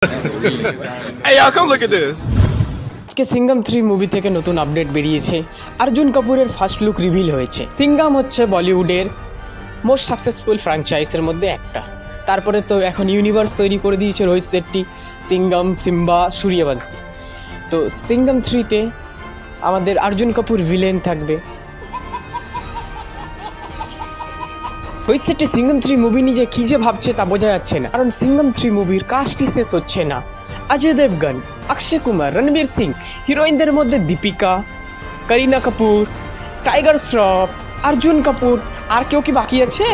Hey y'all, come look at this. আজকে Singham 3 movie থেকে নতুন আপডেট বেরিয়েছে। অর্জুন কাপুরের ফার্স্ট লুক রিভিল হয়েছে। সিঙ্গাম হচ্ছে বলিউডের মোস্ট সাকসেসফুল ফ্র্যাঞ্চাইজের মধ্যে একটা। তারপরে তো এখন ইউনিভার্স তৈরি করে দিয়েছে রোহিত শেট্টি, সিঙ্গাম, সিম্বা, সূর্যবংশী। তো সিঙ্গাম 3-তে আমাদের অর্জুন কাপুর ভিলেন থাকবে। রোহিত শেট্টি সিঙ্গাম 3 মুভি নিজে কী যে ভাবছে তা বোঝা যাচ্ছে না, কারণ সিঙ্গাম 3 মুভির কাস্টই শেষ হচ্ছে না। অজয় দেবগন, অক্ষয় কুমার, রণবীর সিং, হিরোইনদের মধ্যে দীপিকা, করিনা কাপুর, টাইগার শ্রফ, অর্জুন কাপুর, আর কেউ কি বাকি আছে?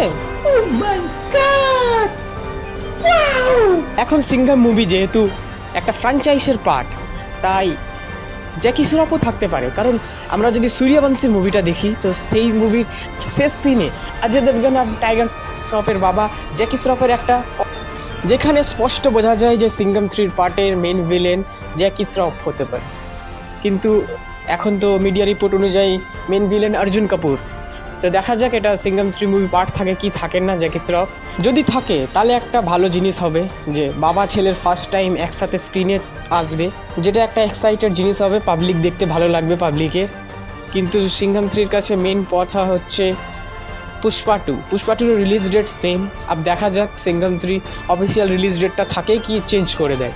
এখন সিঙ্গাম মুভি যেহেতু একটা ফ্র্যাঞ্চাইজের পার্ট, তাই জ্যাকি শ্রফও থাকতে পারে। কারণ আমরা যদি সূর্যবংশী মুভিটা দেখি, তো সেই মুভির শেষ সিনে অজয় দেবগন আর টাইগার শ্রফের বাবা জ্যাকি শ্রফের একটা, যেখানে স্পষ্ট বোঝা যায় যে সিঙ্গাম 3 পার্টের মেন ভিলেন জ্যাকি শ্রফ হতে পারে। কিন্তু এখন তো মিডিয়া রিপোর্ট অনুযায়ী মেন ভিলেন অর্জুন কাপুর। তো দেখা যাক এটা সিঙ্গাম 3 মুভি পার্ট থাকে কি থাকেন না জ্যাকি শ্রফ। যদি থাকে তাহলে একটা ভালো জিনিস হবে যে বাবা ছেলের ফার্স্ট টাইম একসাথে স্ক্রিনে আসবে, যেটা একটা এক্সাইটেড জিনিস হবে, পাবলিক দেখতে ভালো লাগবে পাবলিকের। কিন্তু সিঙ্গাম 3-র কাছে মেন কথা হচ্ছে পুষ্পা 2 রিলিজ ডেট সেম। अब দেখা যাক সিঙ্গাম 3 অফিসিয়াল রিলিজ ডেটটা থাকে কি চেঞ্জ করে দেয়।